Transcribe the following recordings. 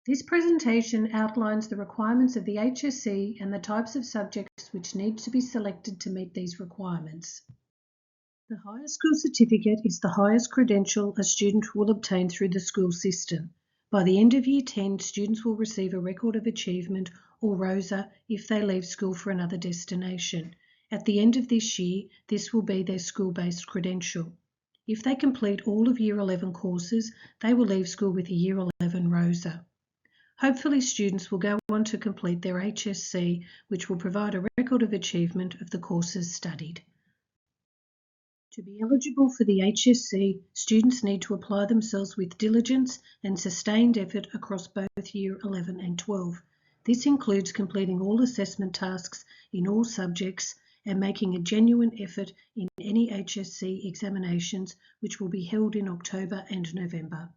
This presentation outlines the requirements of the HSC and the types of subjects which need to be selected to meet these requirements. The Higher School Certificate is the highest credential a student will obtain through the school system. By the end of Year 10, students will receive a Record of Achievement or ROSA if they leave school for another destination. At the end of this year, this will be their school-based credential. If they complete all of Year 11 courses, they will leave school with a Year 11 ROSA. Hopefully, students will go on to complete their HSC, which will provide a record of achievement of the courses studied. To be eligible for the HSC, students need to apply themselves with diligence and sustained effort across both Year 11 and 12. This includes completing all assessment tasks in all subjects and making a genuine effort in any HSC examinations, which will be held in October and November.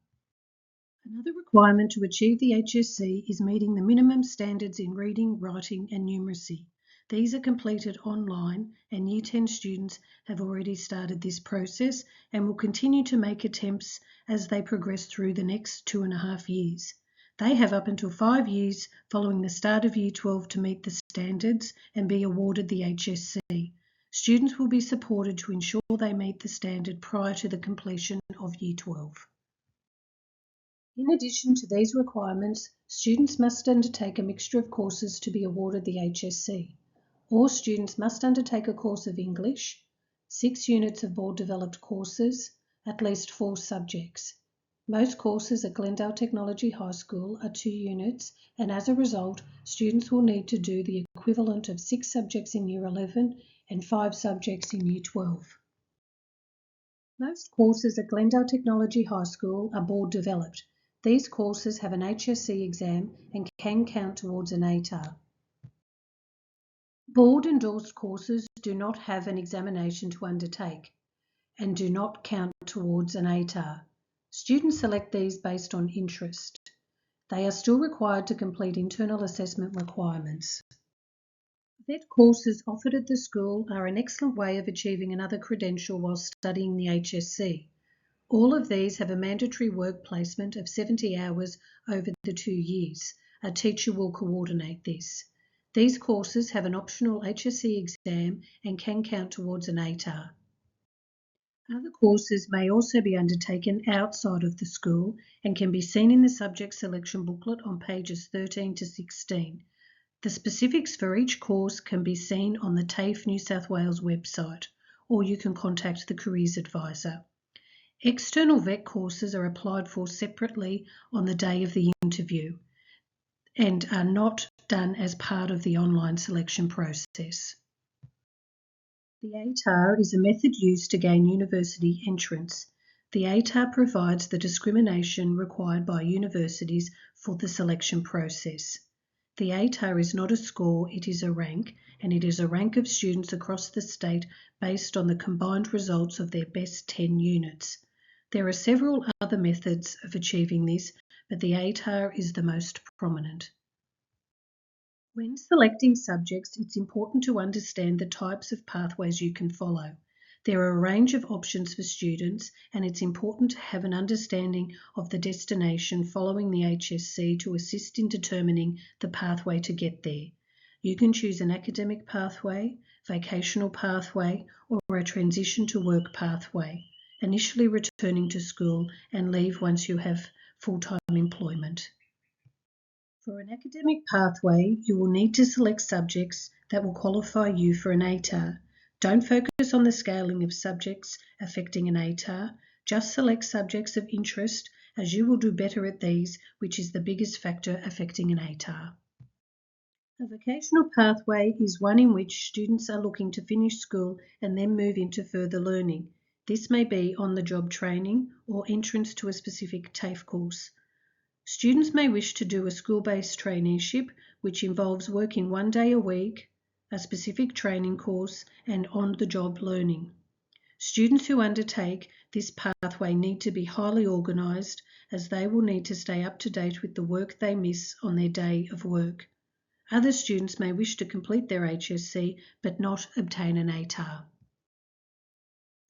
Another requirement to achieve the HSC is meeting the minimum standards in reading, writing and numeracy. These are completed online and Year 10 students have already started this process and will continue to make attempts as they progress through the next 2.5 years. They have up until 5 years following the start of Year 12 to meet the standards and be awarded the HSC. Students will be supported to ensure they meet the standard prior to the completion of Year 12. In addition to these requirements, students must undertake a mixture of courses to be awarded the HSC. All students must undertake a course of English, 6 units of board-developed courses, at least 4 subjects. Most courses at Glendale Technology High School are 2 units, and as a result, students will need to do the equivalent of 6 subjects in Year 11 and 5 subjects in Year 12. Most courses at Glendale Technology High School are board-developed. These courses have an HSC exam and can count towards an ATAR. Board-endorsed courses do not have an examination to undertake and do not count towards an ATAR. Students select these based on interest. They are still required to complete internal assessment requirements. VET courses offered at the school are an excellent way of achieving another credential while studying the HSC. All of these have a mandatory work placement of 70 hours over the 2 years. A teacher will coordinate this. These courses have an optional HSC exam and can count towards an ATAR. Other courses may also be undertaken outside of the school and can be seen in the subject selection booklet on pages 13 to 16. The specifics for each course can be seen on the TAFE New South Wales website, or you can contact the Careers Advisor. External VET courses are applied for separately on the day of the interview and are not done as part of the online selection process. The ATAR is a method used to gain university entrance. The ATAR provides the discrimination required by universities for the selection process. The ATAR is not a score, it is a rank, and it is a rank of students across the state based on the combined results of their best 10 units. There are several other methods of achieving this, but the ATAR is the most prominent. When selecting subjects, it's important to understand the types of pathways you can follow. There are a range of options for students, and it's important to have an understanding of the destination following the HSC to assist in determining the pathway to get there. You can choose an academic pathway, vocational pathway, or a transition to work pathway, initially returning to school and leave once you have full-time employment. For an academic pathway, you will need to select subjects that will qualify you for an ATAR. Don't focus on the scaling of subjects affecting an ATAR, just select subjects of interest as you will do better at these, which is the biggest factor affecting an ATAR. A vocational pathway is one in which students are looking to finish school and then move into further learning. This may be on-the-job training or entrance to a specific TAFE course. Students may wish to do a school-based traineeship, which involves working 1 day a week, a specific training course, and on-the-job learning. Students who undertake this pathway need to be highly organised, as they will need to stay up to date with the work they miss on their day of work. Other students may wish to complete their HSC but not obtain an ATAR.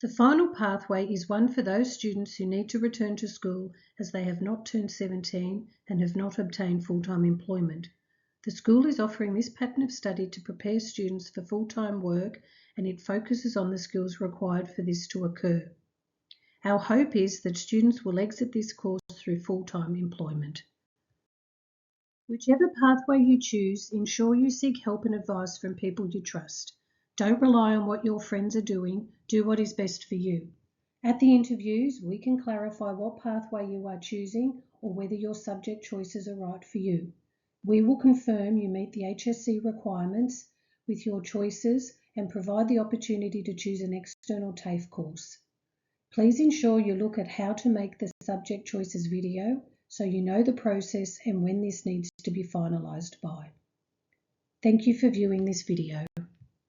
The final pathway is one for those students who need to return to school as they have not turned 17 and have not obtained full-time employment. The school is offering this pattern of study to prepare students for full-time work, and it focuses on the skills required for this to occur. Our hope is that students will exit this course through full-time employment. Whichever pathway you choose, ensure you seek help and advice from people you trust. Don't rely on what your friends are doing. Do what is best for you. At the interviews, we can clarify what pathway you are choosing or whether your subject choices are right for you. We will confirm you meet the HSC requirements with your choices and provide the opportunity to choose an external TAFE course. Please ensure you look at how to make the subject choices video so you know the process and when this needs to be finalised by. Thank you for viewing this video.